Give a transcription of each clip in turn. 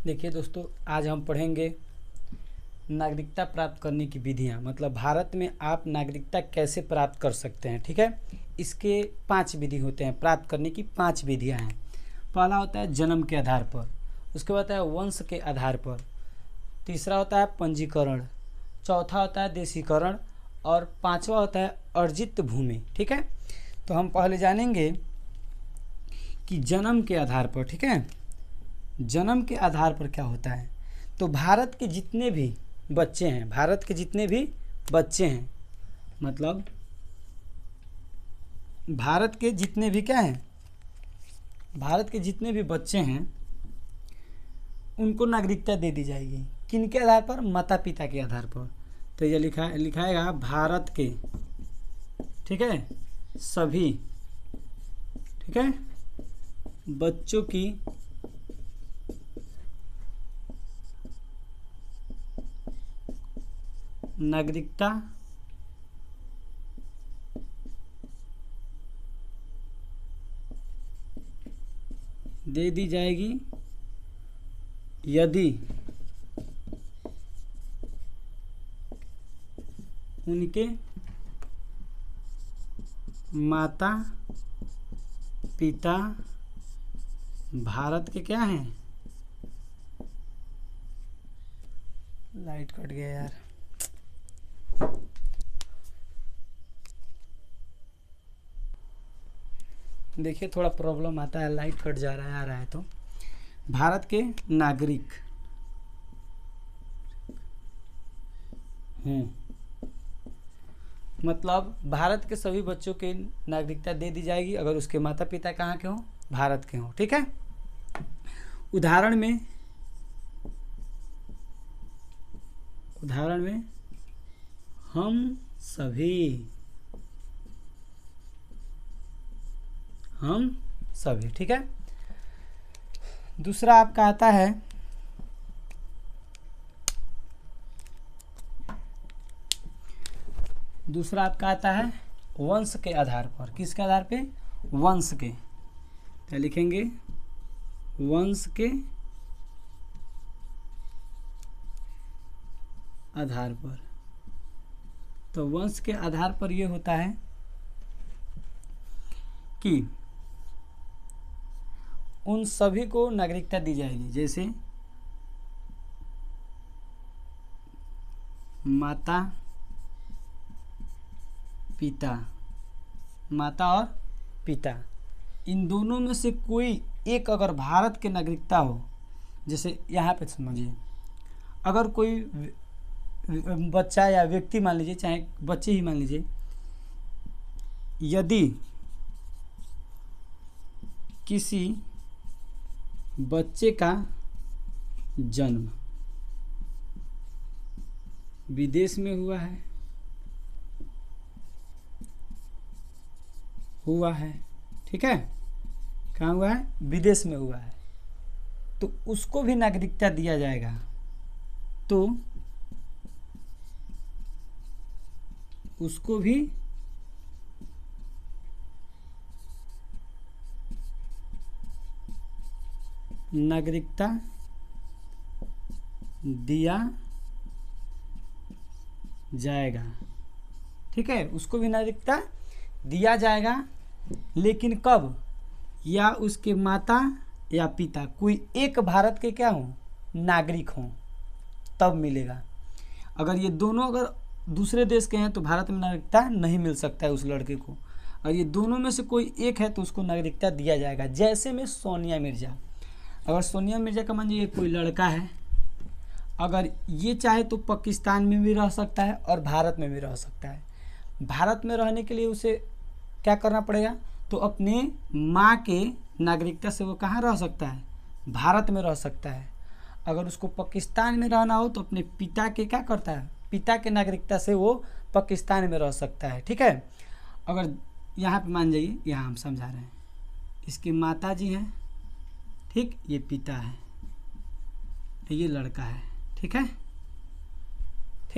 देखिए दोस्तों, आज हम पढ़ेंगे नागरिकता प्राप्त करने की विधियां, मतलब भारत में आप नागरिकता कैसे प्राप्त कर सकते हैं। ठीक है, इसके 5 विधि होते हैं, प्राप्त करने की 5 विधियां हैं। पहला होता है जन्म के आधार पर, उसके बाद है वंश के आधार पर, तीसरा होता है पंजीकरण, चौथा होता है देशीकरण और पांचवा होता है अर्जित भूमि। ठीक है, तो हम पहले जानेंगे कि जन्म के आधार पर। ठीक है, जन्म के आधार पर क्या होता है। तो भारत के जितने भी बच्चे हैं, भारत के जितने भी बच्चे हैं, मतलब भारत के जितने भी क्या हैं, भारत के जितने भी बच्चे हैं उनको नागरिकता दे दी जाएगी। किनके आधार पर? माता पिता के आधार पर। तो ये लिखाएगा भारत के, ठीक है, सभी, ठीक है, बच्चों की नागरिकता दे दी जाएगी यदि उनके माता पिता भारत के क्या हैं। लाइट कट गया यार। देखिए थोड़ा प्रॉब्लम आता है, लाइट कट जा रहा है, आ रहा है। तो भारत के नागरिक मतलब भारत के सभी बच्चों की नागरिकता दे दी जाएगी अगर उसके माता पिता कहाँ के हों, भारत के हों। ठीक है, उदाहरण में हम सभी, ठीक है। दूसरा आपका आता है वंश के आधार पर। किसके आधार पे? वंश के। क्या लिखेंगे? वंश के आधार पर। तो वंश के आधार पर यह होता है कि उन सभी को नागरिकता दी जाएगी, जैसे माता और पिता, इन दोनों में से कोई एक अगर भारत के नागरिकता हो, जैसे यहाँ पे समझिए, अगर कोई बच्चा या व्यक्ति मान लीजिए, चाहे बच्चे ही मान लीजिए, यदि किसी बच्चे का जन्म विदेश में हुआ है, ठीक है, कहाँ हुआ है? विदेश में हुआ है, तो उसको भी नागरिकता दिया जाएगा। तो उसको भी नागरिकता दिया जाएगा। ठीक है, उसको भी नागरिकता दिया जाएगा, लेकिन कब? या उसके माता या पिता कोई एक भारत के क्या हों, नागरिक हों, तब मिलेगा। अगर ये दोनों अगर दूसरे देश के हैं तो भारत में नागरिकता नहीं मिल सकता है उस लड़के को। और ये दोनों में से कोई एक है तो उसको नागरिकता दिया जाएगा। जैसे में सोनिया मिर्जा, अगर सोनिया मिर्जा का मान लीजिए कोई लड़का है, अगर ये चाहे तो पाकिस्तान में भी रह सकता है और भारत में भी रह सकता है। भारत में रहने के लिए उसे क्या करना पड़ेगा? तो अपने माँ के नागरिकता से वो कहाँ रह सकता है? भारत में रह सकता है। अगर उसको पाकिस्तान में रहना हो तो अपने पिता के क्या करता है? पिता के नागरिकता से वो पाकिस्तान में रह सकता है। ठीक है, अगर यहाँ पे मान जाइए, यहाँ हम समझा रहे हैं, इसके माता जी हैं, ठीक, ये पिता है, ये लड़का है, ठीक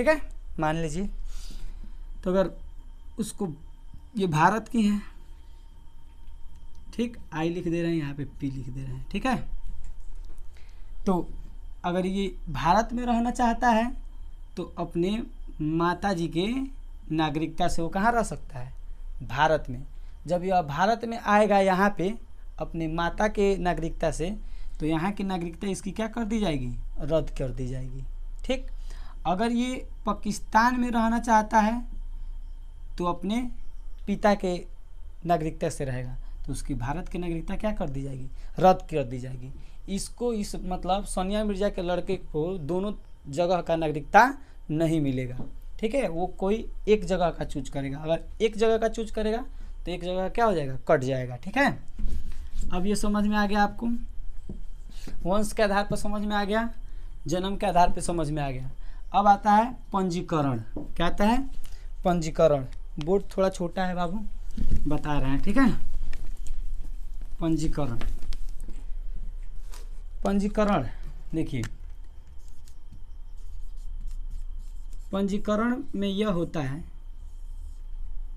है, मान लीजिए। तो अगर उसको, ये भारत की हैं, ठीक, आई लिख दे रहे हैं, यहाँ पे पी लिख दे रहे हैं, ठीक है। तो अगर ये भारत में रहना चाहता है तो अपने माता जी के नागरिकता से वो कहाँ रह सकता है, भारत में। जब यह भारत में आएगा यहाँ पे अपने माता के नागरिकता से, तो यहाँ की नागरिकता इसकी क्या कर दी जाएगी, रद्द कर दी जाएगी। ठीक। अगर ये पाकिस्तान में रहना चाहता है तो अपने पिता के नागरिकता से रहेगा, तो उसकी भारत की नागरिकता क्या कर दी जाएगी, रद्द कर दी जाएगी। इसको इस मतलब सोनिया मिर्जा के लड़के को दोनों जगह का नागरिकता नहीं मिलेगा। ठीक है, वो कोई एक जगह का चूज करेगा। अगर एक जगह का चूज करेगा तो एक जगह क्या हो जाएगा, कट जाएगा। ठीक है, अब ये समझ में आ गया आपको, वंश के आधार पर समझ में आ गया, जन्म के आधार पर समझ में आ गया। अब आता है पंजीकरण। क्या आता है, पंजीकरण। बोर्ड थोड़ा छोटा है बाबू, बता रहे हैं। ठीक है, पंजीकरण। पंजीकरण देखिए, पंजीकरण में यह होता है,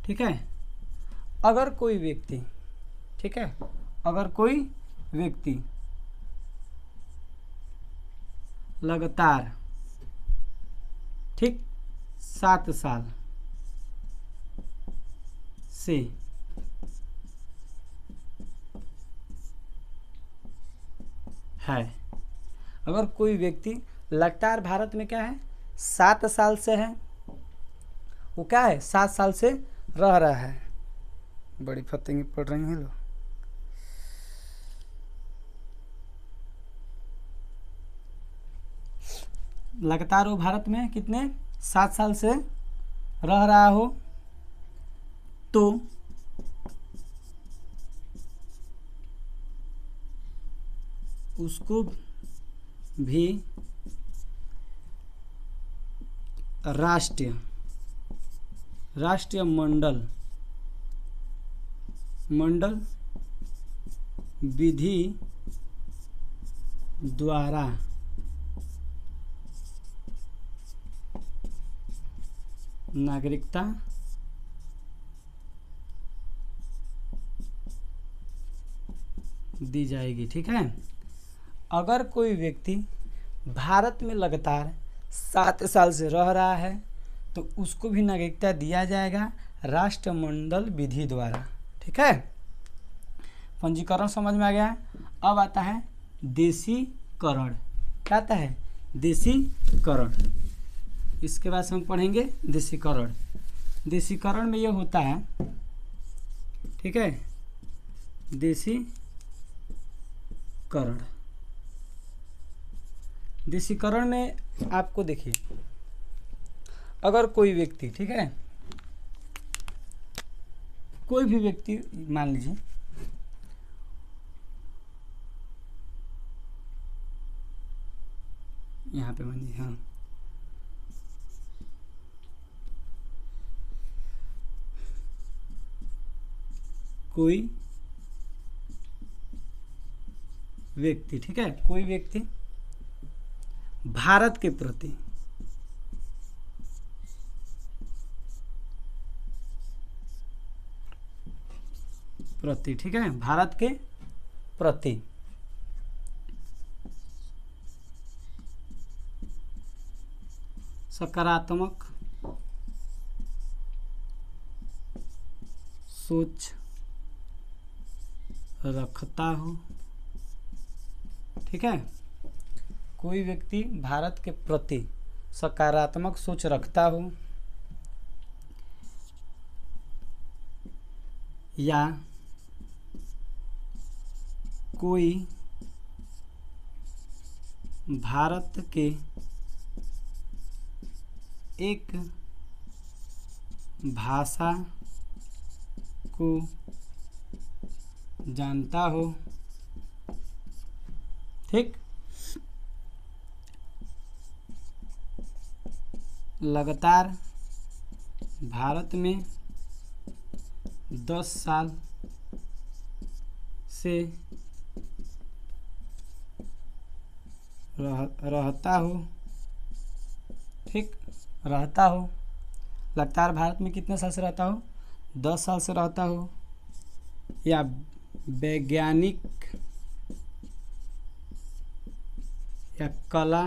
ठीक है, अगर कोई व्यक्ति, ठीक है, अगर कोई व्यक्ति लगातार, ठीक, 7 साल से है, अगर कोई व्यक्ति लगातार भारत में क्या है, 7 साल से है, वो क्या है, 7 साल से रह रहा है। बड़ी फतेंगी पड़ रही हैं लोग। लगातार वो भारत में कितने, 7 साल से रह रहा हो, तो उसको भी राष्ट्रीय मंडल विधि द्वारा नागरिकता दी जाएगी। ठीक है, अगर कोई व्यक्ति भारत में लगातार 7 साल से रह रहा है तो उसको भी नागरिकता दिया जाएगा राष्ट्रमंडल विधि द्वारा। ठीक है, पंजीकरण समझ में आ गया। अब आता है देशीकरण। क्या आता है, देशीकरण। इसके बाद हम पढ़ेंगे देशीकरण। देशीकरण में यह होता है, ठीक है, देशीकरण। देशीकरण में आपको देखिए, अगर कोई व्यक्ति, ठीक है, कोई भी व्यक्ति मान लीजिए यहाँ पे मान लीजिए, हाँ, कोई व्यक्ति, ठीक है, कोई व्यक्ति भारत के प्रति ठीक है, भारत के प्रति सकारात्मक सोच रखता हो। ठीक है, कोई व्यक्ति भारत के प्रति सकारात्मक सोच रखता हो या कोई भारत के एक भाषा को जानता हो। ठीक, लगातार भारत में 10 साल से रहता हो। ठीक, रहता हो, लगातार भारत में कितने साल से रहता हो, 10 साल से रहता हो, या या कला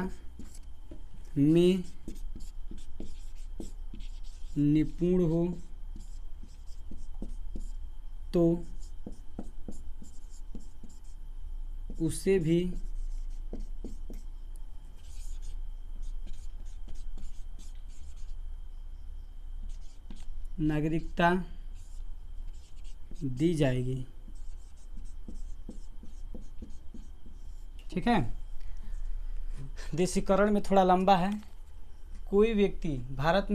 में निपुण हो तो उसे भी नागरिकता दी जाएगी। ठीक है, देशीकरण में थोड़ा लंबा है। कोई व्यक्ति भारत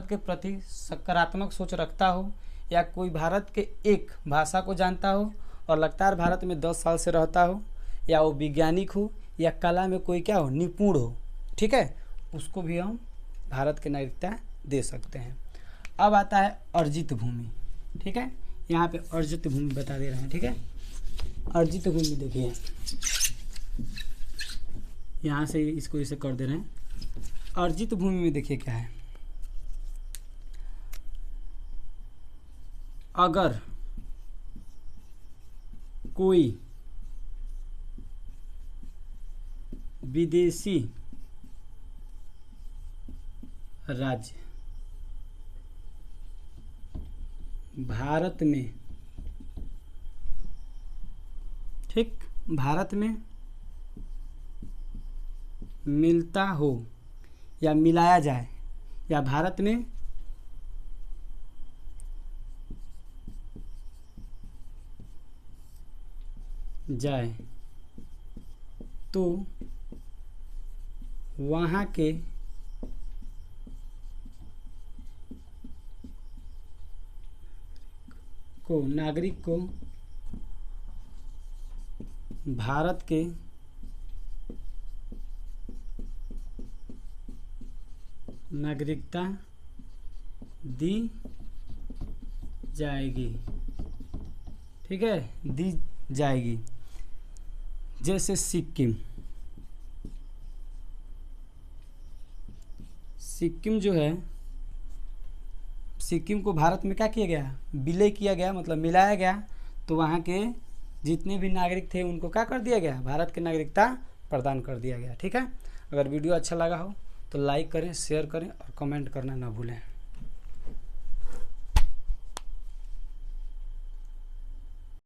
के प्रति सकारात्मक सोच रखता हो या कोई भारत के एक भाषा को जानता हो और लगातार भारत में 10 साल से रहता हो या वो वैज्ञानिक हो या कला में कोई क्या हो, निपुण हो, ठीक है, उसको भी हम भारत की नागरिकता दे सकते हैं। अब आता है अर्जित भूमि। ठीक है, यहाँ पे अर्जित भूमि बता दे रहे हैं। ठीक है, अर्जित भूमि देखिए, यहाँ से इसको इसे कर दे रहे हैं। अर्जित भूमि में देखिए क्या है, अगर कोई विदेशी राज्य भारत में, ठीक, भारत में मिलता हो या मिलाया जाए या भारत में जाए तो वहाँ के नागरिक को भारत के नागरिकता दी जाएगी। ठीक है, दी जाएगी। जैसे सिक्किम जो है, सिक्किम को भारत में क्या किया गया, विलय किया गया, मतलब मिलाया गया, तो वहाँ के जितने भी नागरिक थे उनको क्या कर दिया गया, भारत की नागरिकता प्रदान कर दिया गया। ठीक है, अगर वीडियो अच्छा लगा हो तो लाइक करें, शेयर करें और कमेंट करना ना भूलें।